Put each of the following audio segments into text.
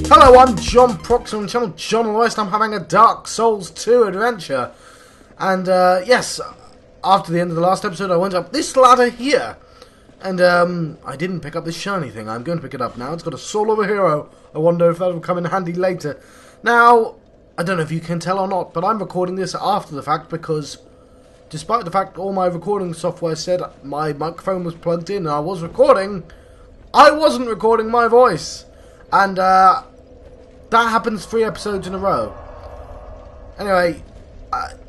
Hello, I'm John Proxy on the channel John on the West. I'm having a Dark Souls 2 adventure. And, yes, after the end of the last episode, I went up this ladder here. And, I didn't pick up this shiny thing. I'm going to pick it up now. It's got a soul of a hero. I wonder if that will come in handy later. Now, I don't know if you can tell or not, but I'm recording this after the fact because, despite the fact all my recording software said my microphone was plugged in and I was recording, I wasn't recording my voice. And, that happens 3 episodes in a row. Anyway,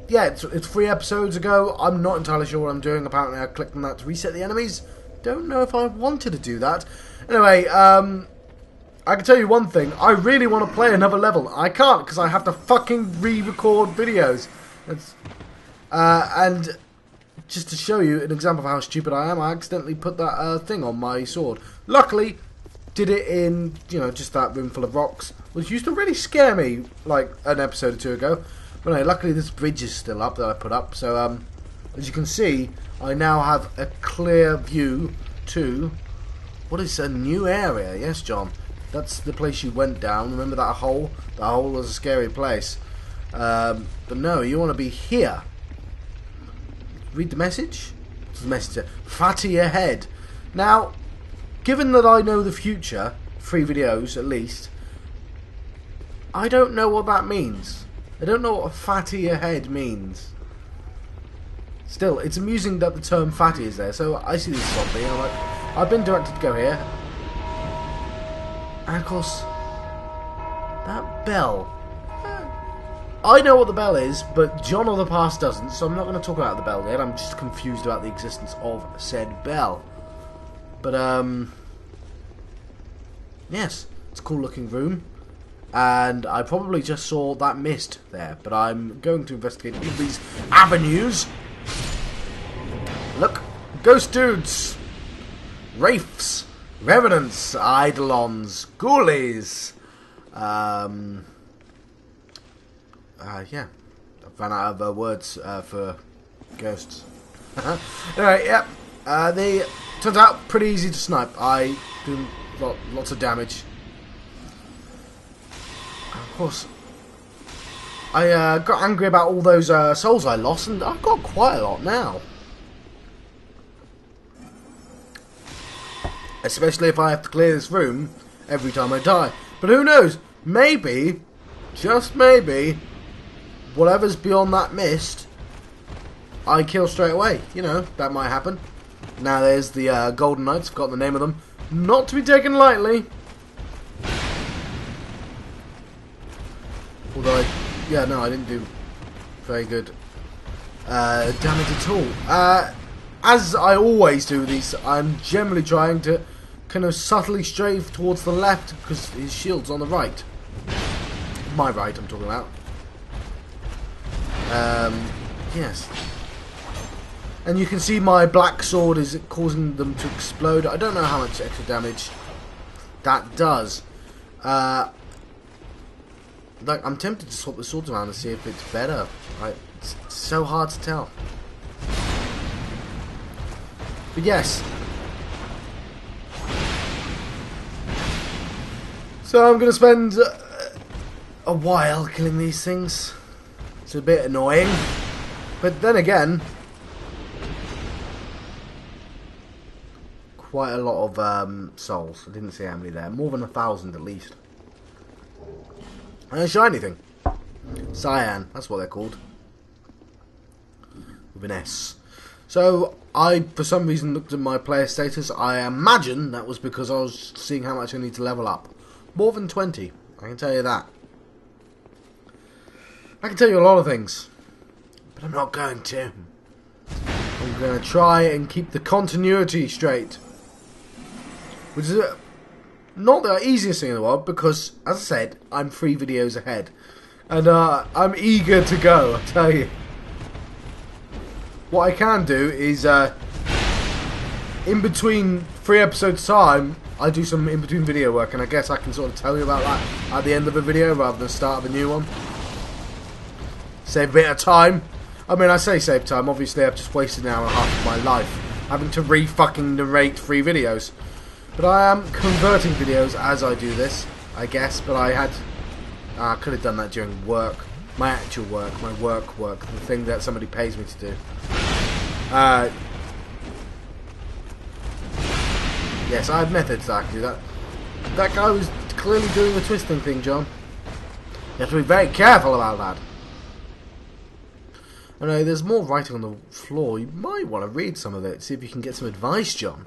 yeah, it's 3 episodes ago. I'm not entirely sure what I'm doing. Apparently I clicked on that to reset the enemies. Don't know if I wanted to do that. Anyway, I can tell you one thing. I really want to play another level. I can't because I have to fucking re-record videos. And just to show you an example of how stupid I am, I accidentally put that thing on my sword. Luckily, did it in, you know, just that room full of rocks, which used to really scare me, like, an episode or 2 ago. But anyway, luckily this bridge is still up that I put up, so, as you can see, I now have a clear view to, what is a new area? Yes, John, that's the place you went down. Remember that hole? That hole was a scary place. But no, you want to be here. Read the message? What's the message? Fatty ahead. Now, given that I know the future, 3 videos at least, I don't know what that means. I don't know what a fatty ahead means. Still, it's amusing that the term fatty is there. So I see this zombie and I'm like, I've been directed to go here. And of course, that bell. I know what the bell is, but John of the past doesn't, so I'm not going to talk about the bell yet. I'm just confused about the existence of said bell. But, yes, it's a cool looking room, and I probably just saw that mist there, but I'm going to investigate all these avenues. Look, ghost dudes, wraiths, revenants, eidolons, ghoulies, yeah, I've run out of words for ghosts. Anyway, yep, they turns out pretty easy to snipe. I do lots of damage. And of course, I got angry about all those souls I lost, and I've got quite a lot now. Especially if I have to clear this room every time I die. But who knows? Maybe, just maybe, whatever's beyond that mist, I kill straight away. You know, that might happen. Now there's the Golden Knights, forgot the name of them. Not to be taken lightly. Although, yeah, no, I didn't do very good damage at all. As I always do these, I'm generally trying to kind of subtly strafe towards the left because his shield's on the right. My right, I'm talking about. Yes. And you can see my black sword is causing them to explode. I don't know how much extra damage that does. Like, I'm tempted to swap the swords around and see if it's better. It's so hard to tell. But yes. So I'm going to spend a while killing these things. It's a bit annoying. But then again, quite a lot of souls. I didn't see how many there. More than 1,000 at least. And a shiny thing. Cyan, that's what they're called. With an S. So, I, for some reason, looked at my player status. I imagine that was because I was seeing how much I need to level up. More than 20, I can tell you that. I can tell you a lot of things. But I'm not going to. I'm going to try and keep the continuity straight. Which is not the easiest thing in the world, because, as I said, I'm 3 videos ahead. And I'm eager to go, I tell you. What I can do is, in between 3 episodes time, I do some in-between video work, and I guess I can sort of tell you about that at the end of a video rather than start of a new one. Save a bit of time. I mean, I say save time, obviously I've just wasted an hour and a half of my life having to re-fucking narrate 3 videos. But I am converting videos as I do this, I guess. But I could have done that during work. My actual work, my work, the thing that somebody pays me to do. Yes, I have methods that I can do that. That guy was clearly doing the twisting thing, John. You have to be very careful about that. I know there's more writing on the floor. You might want to read some of it, see if you can get some advice, John.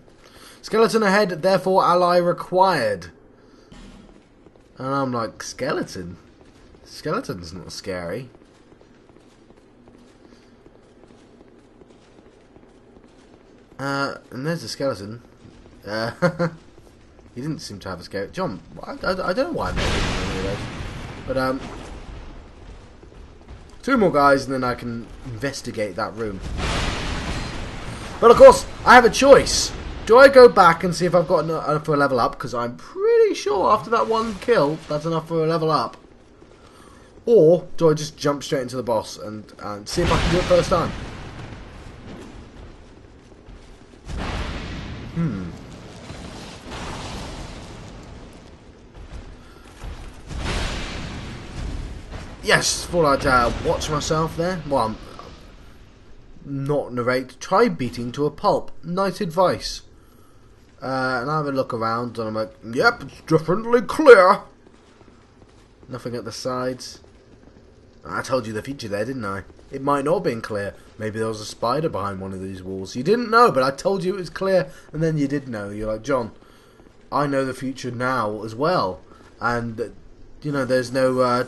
Skeleton ahead, therefore ally required. And I'm like, skeleton? Skeleton's not scary. And there's a skeleton. He didn't seem to have a skeleton. John, I don't know why I made any of those. But, 2 more guys and then I can investigate that room. But of course, I have a choice. Do I go back and see if I've got enough for a level up? Because I'm pretty sure after that 1 kill, that's enough for a level up. Or do I just jump straight into the boss and see if I can do it first time? Yes, thought I'd watch myself there. Well, not narrate. Try beating to a pulp. Nice advice. And I have a look around and I'm like, yep, it's definitely clear. Nothing at the sides. I told you the future there, didn't I? It might not have been clear. Maybe there was a spider behind one of these walls. You didn't know, but I told you it was clear, and then you did know. You're like, John, I know the future now as well. And, you know, there's no...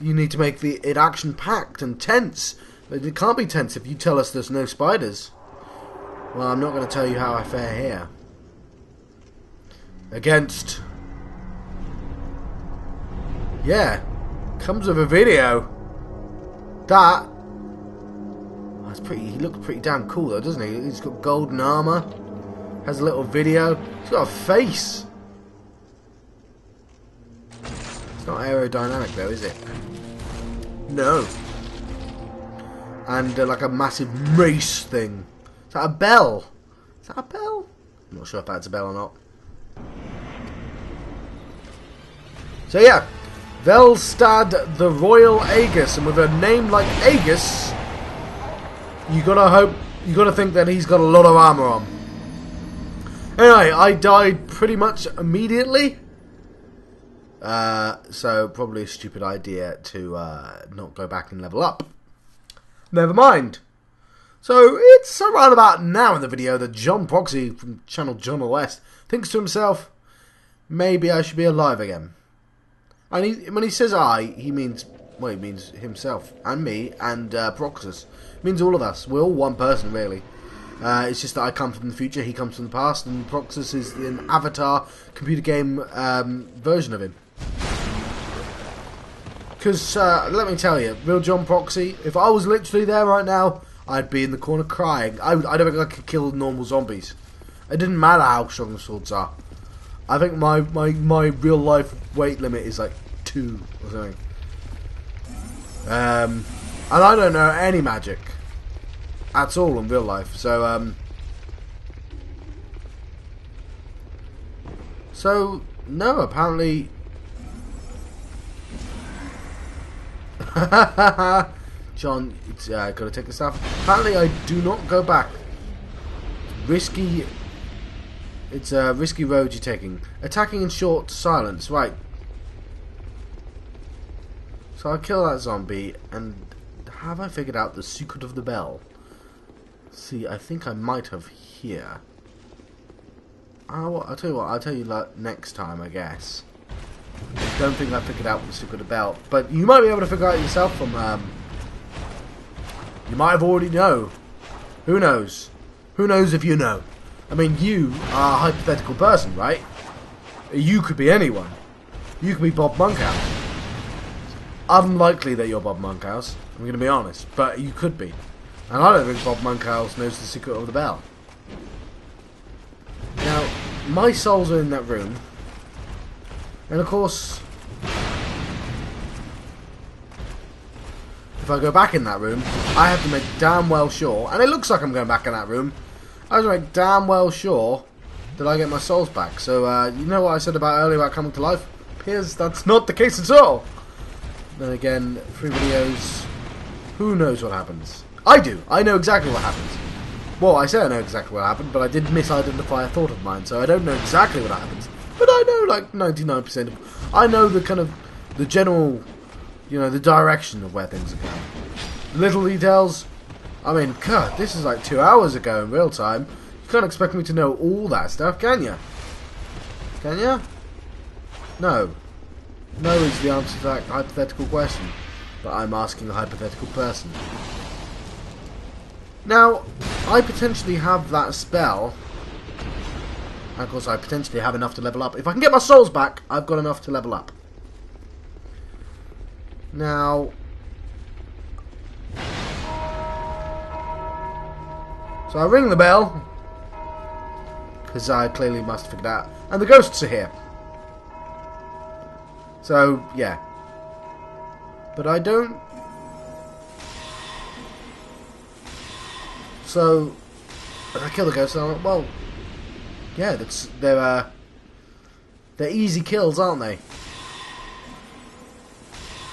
you need to make it action-packed and tense. But it can't be tense if you tell us there's no spiders. Well, I'm not going to tell you how I fare here. Against... Yeah. Comes with a video. That... That's pretty... He looks pretty damn cool though, doesn't he? He's got golden armor. Has a little video. He's got a face. It's not aerodynamic though, is it? No. And like a massive mace thing. Is that a bell? Is that a bell? I'm not sure if that's a bell or not. So yeah. Velstad the Royal Aegis, and with a name like Aegis, you gotta think that he's got a lot of armor on. Anyway, I died pretty much immediately. So probably a stupid idea to not go back and level up. Never mind. So it's around about now in the video that John Proxy from channel John West thinks to himself, maybe I should be alive again. And when he says I, he means, well, he means himself and me and Proxus. It means all of us. We're all one person, really. It's just that I come from the future, he comes from the past, and Proxus is an avatar computer game version of him. Because, let me tell you, real John Proxy, if I was literally there right now, I'd be in the corner crying. I don't think I could kill normal zombies. It didn't matter how strong the swords are. I think my real life weight limit is like 2 or something. And I don't know any magic at all in real life. So no, apparently. John, it's gotta take this off. Apparently, I do not go back. Risky. It's a risky road you're taking. Attacking in short silence, right. So I kill that zombie, and have I figured out the secret of the bell? See, I think I might have here. I'll tell you what, I'll tell you next time, I guess. I don't think I figured out the secret of the bell, but you might be able to figure out yourself from, you might have already know. Who knows? Who knows if you know? I mean, you are a hypothetical person, right? You could be anyone. You could be Bob Monkhouse. Unlikely that you're Bob Monkhouse, I'm going to be honest, but you could be. And I don't think Bob Monkhouse knows the secret of the bell. Now, my souls are in that room. And of course, if if I go back in that room, I have to make damn well sure, and it looks like I'm going back in that room, I have to make damn well sure that I get my souls back. So, you know what I said about earlier about coming to life? Appears that's not the case at all. Then again, 3 videos, who knows what happens? I do. I know exactly what happens. Well, I say I know exactly what happened, but I did misidentify a thought of mine, so I don't know exactly what happens. But I know like 99% of... I know the kind of... the general... you know, the direction of where things are going. Little details... I mean, God, this is like 2 hours ago in real time. You can't expect me to know all that stuff, can you? Can you? No. No is the answer to that hypothetical question. But I'm asking a hypothetical person. Now, I potentially have that spell. And of course, I potentially have enough to level up. If I can get my souls back, I've got enough to level up. Now... so I ring the bell. Because I clearly must have figured out. And the ghosts are here. So, yeah. But I don't... so... if I kill the ghosts, I'm like, well... yeah, they're easy kills, aren't they?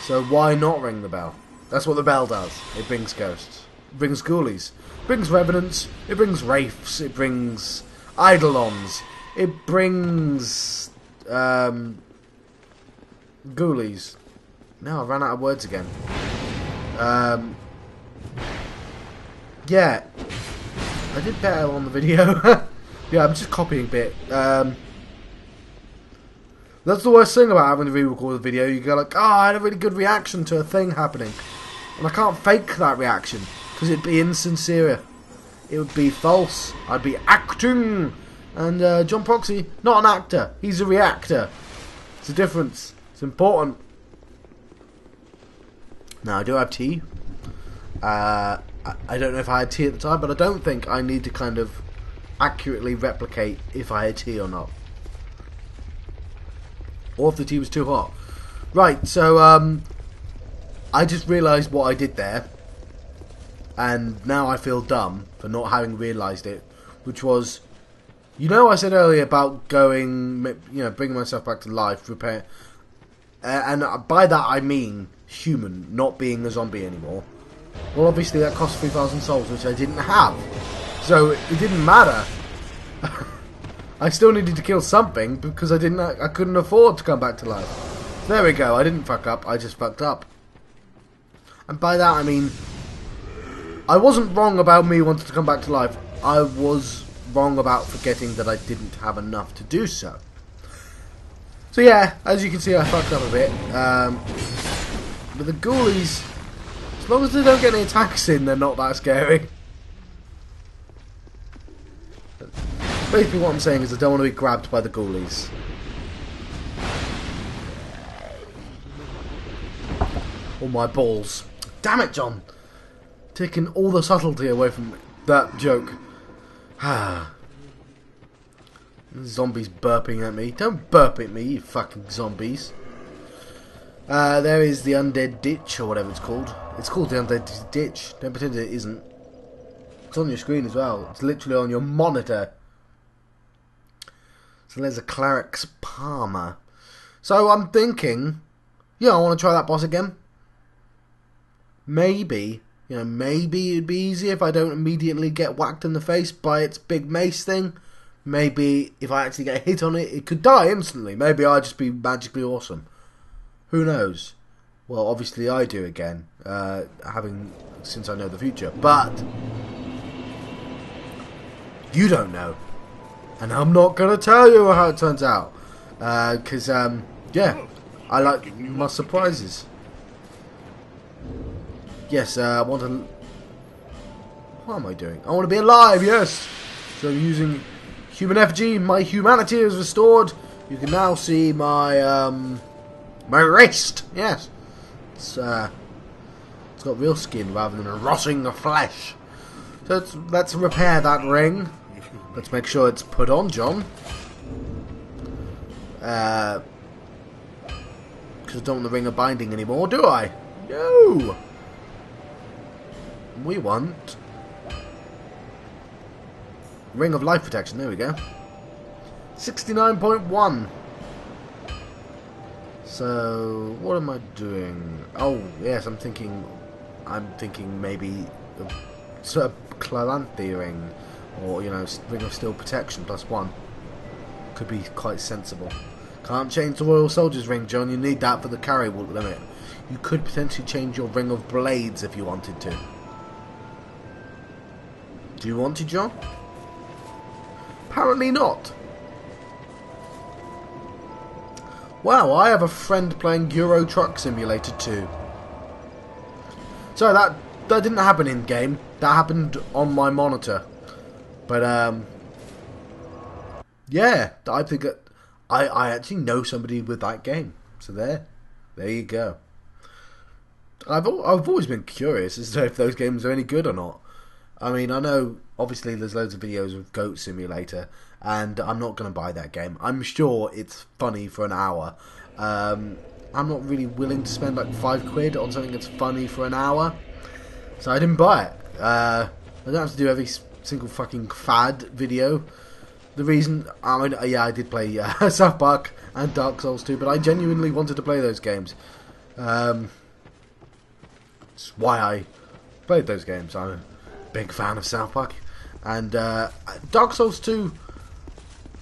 So why not ring the bell? That's what the bell does. It brings ghosts. It brings ghoulies. It brings revenants. It brings wraiths. It brings eidolons. It brings ghoulies. No, I ran out of words again. Yeah. I did better on the video. Yeah, I'm just copying a bit. That's the worst thing about having to re-record a video. You go like, oh, I had a really good reaction to a thing happening. And I can't fake that reaction. Because it'd be insincere. It would be false. I'd be acting. And John Proxy, not an actor. He's a reactor. It's a difference. It's important. Now, I do have tea. I don't know if I had tea at the time, but I don't think I need to kind of accurately replicate if I had tea or not. Or if the tea was too hot. Right, so I just realised what I did there. And now I feel dumb for not having realised it. Which was, you know I said earlier about going, you know, bringing myself back to life, repair. And by that I mean human, not being a zombie anymore. Well, obviously that cost 3,000 souls, which I didn't have. So it didn't matter. I still needed to kill something because I couldn't afford to come back to life. There we go. I didn't fuck up. I just fucked up. And by that I mean, I wasn't wrong about me wanting to come back to life. I was wrong about forgetting that I didn't have enough to do so. So yeah, as you can see, I fucked up a bit. But the ghoulies, as long as they don't get any attacks in, they're not that scary. Basically what I'm saying is I don't want to be grabbed by the ghoulies. Oh my balls. Damn it, John. Taking all the subtlety away from that joke. Zombies burping at me. Don't burp at me, you fucking zombies. There is the undead ditch, or whatever it's called. It's called the undead ditch. Don't pretend it isn't. It's on your screen as well. It's literally on your monitor. So there's a Cleric's Palmer. So I'm thinking, yeah, I want to try that boss again. Maybe, you know, maybe it'd be easier if I don't immediately get whacked in the face by its big mace thing. Maybe if I actually get hit on it, it could die instantly. Maybe I'd just be magically awesome. Who knows? Well, obviously I do again, since I know the future. But you don't know. And I'm not going to tell you how it turns out. Because, yeah, I like my surprises. Yes, I want to... what am I doing? I want to be alive, yes! So I'm using human effigy. My humanity is restored. You can now see my, my wrist. Yes. It's got real skin rather than a rotting flesh. So let's repair that ring. Let's make sure it's put on, John. Because I don't want the ring of binding anymore, do I? No! We want Ring of Life Protection. There we go. 69.1. So what am I doing? Oh yes, I'm thinking maybe sort of Clalanthe ring, or you know, Ring of Steel Protection +1 could be quite sensible. Can't change the Royal Soldier's ring, John. You need that for the carry limit. You could potentially change your Ring of Blades if you wanted to. Do you want to, John? Apparently not. Wow, I have a friend playing Euro Truck Simulator 2. So that didn't happen in game. That happened on my monitor. But yeah, I think I actually know somebody with that game. So there you go. I've always been curious as to if those games are any good or not. I mean, I know obviously there's loads of videos of Goat Simulator, and I'm not going to buy that game. I'm sure it's funny for an hour. I'm not really willing to spend like £5 on something that's funny for an hour, so I didn't buy it. I don't have to do every single fucking fad video. The reason, I mean, yeah, I did play South Park and Dark Souls 2, but I genuinely wanted to play those games. That's why I played those games. I'm a big fan of South Park and Dark Souls 2.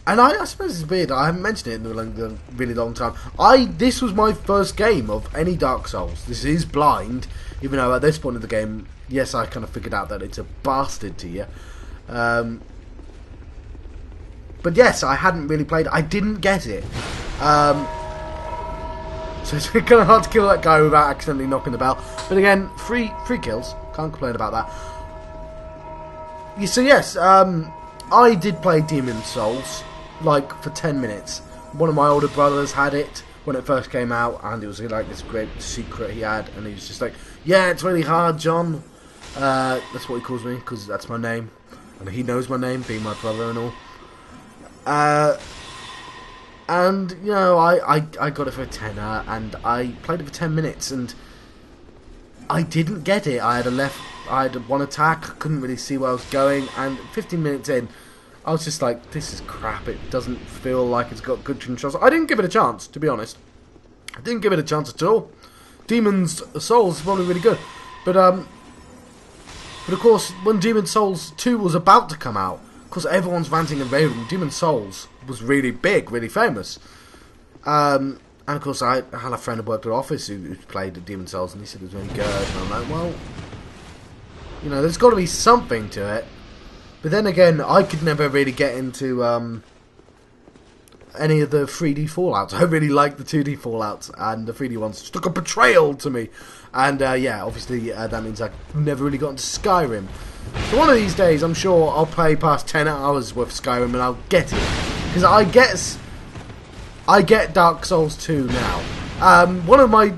And I suppose it's weird, I haven't mentioned it in a really long time. This was my first game of any Dark Souls. This is blind, even though at this point of the game, yes, I kind of figured out that it's a bastard to you. But yes, I hadn't really played it. I didn't get it. So it's kind of hard to kill that guy without accidentally knocking the bell. But again, free kills. Can't complain about that. So yes, I did play Demon's Souls, like, for 10 minutes. One of my older brothers had it when it first came out, and it was like this great secret he had, and he was just like, yeah, it's really hard, John. That's what he calls me, because that's my name. And he knows my name, being my brother and all. And, you know, I got it for a tenner, and I played it for 10 minutes, and I didn't get it. I had one attack, couldn't really see where I was going, and 15 minutes in, I was just like, this is crap, it doesn't feel like it's got good controls. I didn't give it a chance, to be honest. I didn't give it a chance at all. Demon's Souls is probably really good. But of course, when Demon's Souls 2 was about to come out, of course everyone's ranting and raving. Demon's Souls was really big, really famous. And of course I had a friend who worked at office who played Demon's Souls, and he said it was really good. And I'm like, well, you know, there's got to be something to it. But then again, I could never really get into any of the 3D Fallouts. I really like the 2D Fallouts, and the 3D ones just took a betrayal to me. And yeah, obviously that means I never really got into Skyrim. So one of these days, I'm sure I'll play past 10 hours with Skyrim and I'll get it. Because I get Dark Souls 2 now. One of my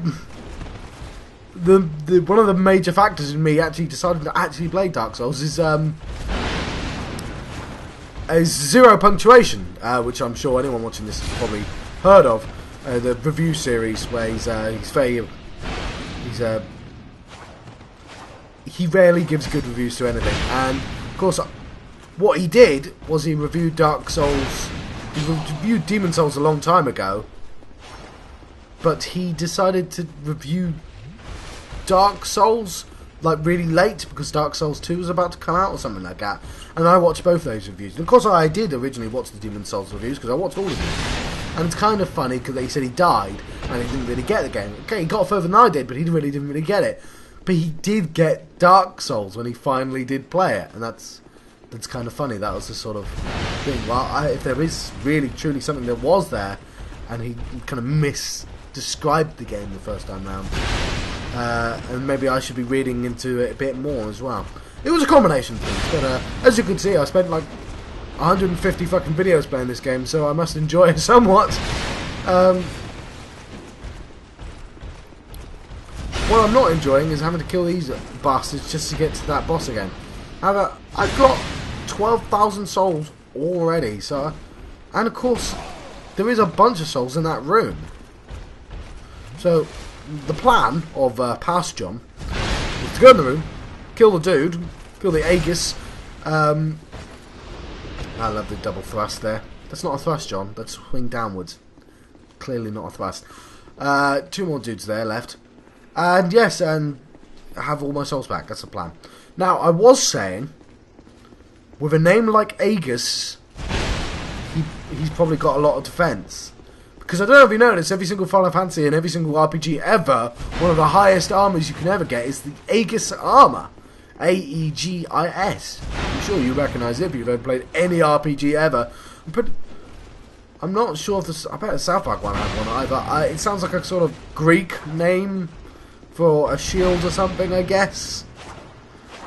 one of the major factors in me actually deciding to actually play Dark Souls is Zero Punctuation, which I'm sure anyone watching this has probably heard of. The review series where he rarely gives good reviews to anything. And of course, what he did was he reviewed Dark Souls. He reviewed Demon's Souls a long time ago, but he decided to review Dark Souls like really late because Dark Souls 2 was about to come out or something like that. And I watched both those reviews. And of course I did originally watch the Demon's Souls reviews because I watched all of them. And it's kind of funny because he said he died and he didn't really get the game. Okay, he got further than I did, but he really didn't really get it. But he did get Dark Souls when he finally did play it, and that's kind of funny. That was the sort of thing. Well, if there is really truly something that was there, and he kind of misdescribed the game the first time round, and maybe I should be reading into it a bit more as well. It was a combination of things, but as you can see, I spent like 150 fucking videos playing this game, so I must enjoy it somewhat. What I'm not enjoying is having to kill these bastards just to get to that boss again. However, I've got 12,000 souls already, so... And of course, there is a bunch of souls in that room. So, the plan of past John is to go in the room, kill the dude, kill the Aegis. I love the double thrust there. That's not a thrust, John. That's swing downwards. Clearly not a thrust. 2 more dudes there left. And yes, and have all my souls back. That's the plan. Now, I was saying, with a name like Aegis, he's probably got a lot of defense. Because I don't know if you noticed, every single Final Fantasy and every single RPG ever, one of the highest armors you can ever get is the Aegis armor. Aegis. I'm sure you recognise it if you've ever played any RPG ever. I'm not sure if I bet the South Park one had one either. It sounds like a sort of Greek name for a shield or something, I guess.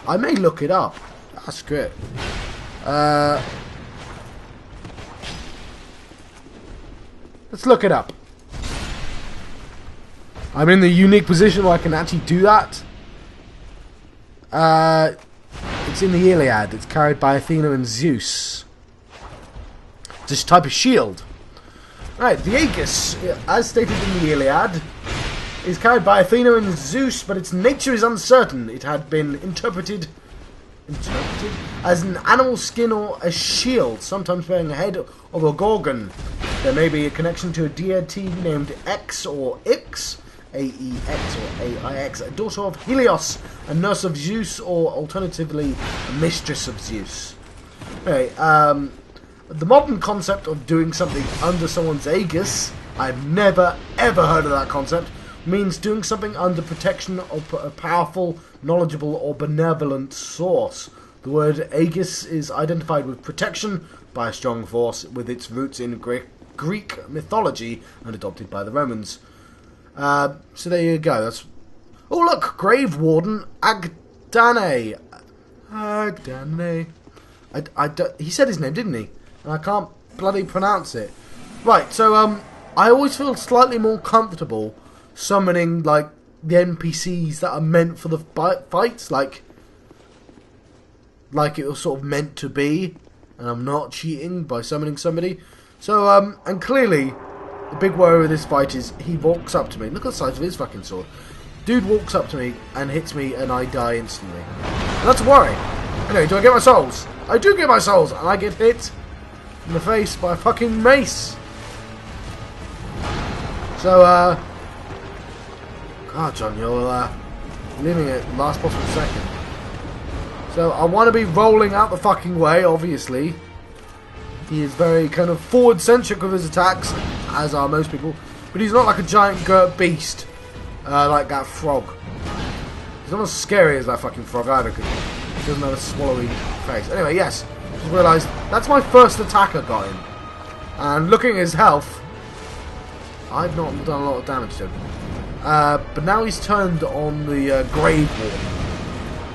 I may look it up. That's good. Let's look it up. I'm in the unique position where I can actually do that. It's in the Iliad. It's carried by Athena and Zeus. This type of shield. Right, the Aegis, as stated in the Iliad, is carried by Athena and Zeus, but its nature is uncertain. It had been interpreted as an animal skin or a shield, sometimes bearing a head of a gorgon. There may be a connection to a deity named X or Ix, A-E-X or A-I-X, a daughter of Helios, a nurse of Zeus, or alternatively, a mistress of Zeus. Okay, the modern concept of doing something under someone's Aegis, I've never ever heard of that concept, means doing something under protection of a powerful, knowledgeable, or benevolent source. The word Aegis is identified with protection by a strong force with its roots in Greek mythology and adopted by the Romans. So there you go. That's... Oh look, Grave Warden Agdannon. Agdayne. He said his name, didn't he? And I can't bloody pronounce it. Right, so I always feel slightly more comfortable summoning like the NPCs that are meant for the fights, like it was sort of meant to be, and I'm not cheating by summoning somebody. So and clearly the big worry with this fight is he walks up to me. Look at the size of his fucking sword. Dude walks up to me and hits me and I die instantly. And that's a worry. Anyway, do I get my souls? I do get my souls, and I get hit in the face by a fucking mace. So God, John, you're leaving it last possible second. So I want to be rolling out the fucking way, obviously. He is very kind of forward-centric with his attacks, as are most people. But he's not like a giant girt beast, like that frog. He's not as scary as that fucking frog either, because he doesn't have a swallowy face. Anyway, yes, just realised that's my first attack I got him. And looking at his health, I've not done a lot of damage to him. But now he's turned on the Grave Buddy.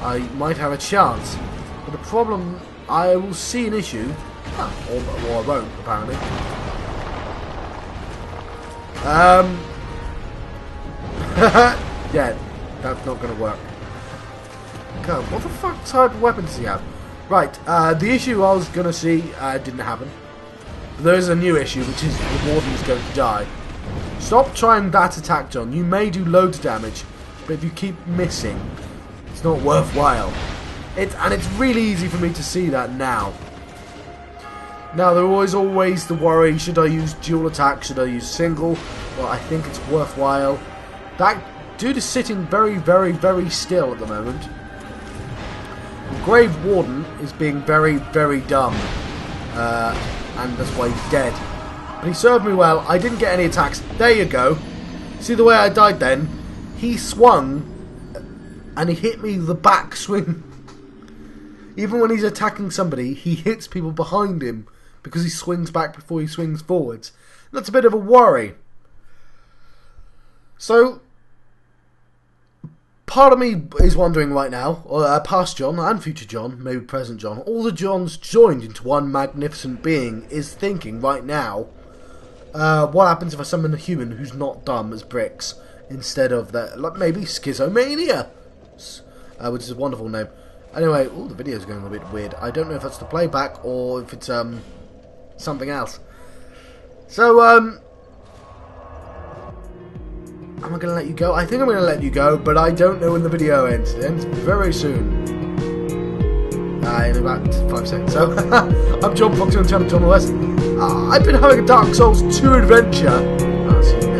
I might have a chance. But the problem, I will see an issue. Or I won't, apparently. Yeah, that's not going to work. God, what the fuck type of weapon does he have? Right, the issue I was going to see didn't happen. But there is a new issue, which is the Warden is going to die. Stop trying that attack, John. You may do loads of damage, but if you keep missing, it's not worthwhile. And it's really easy for me to see that now. Now, there is always the worry, should I use dual attack, should I use single? Well, I think it's worthwhile. That dude is sitting very, very, very still at the moment. The Grave Warden is being very, very dumb. And that's why he's dead. But he served me well. I didn't get any attacks. There you go. See the way I died then? He swung and he hit me with the back swing. Even when he's attacking somebody, he hits people behind him because he swings back before he swings forwards. That's a bit of a worry. So, part of me is wondering right now, or past John and future John, maybe present John, all the Johns joined into one magnificent being is thinking right now, what happens if I summon a human who's not dumb as bricks instead of that, like maybe Schizomania, which is a wonderful name. Anyway, the video's going a bit weird. I don't know if that's the playback or if it's something else. So am I going to let you go? I think I'm going to let you go, but I don't know when the video ends. It ends very soon. In about 5 seconds. So, I'm John Proxy on the channel John West. I've been having a Dark Souls 2 adventure. I'll see you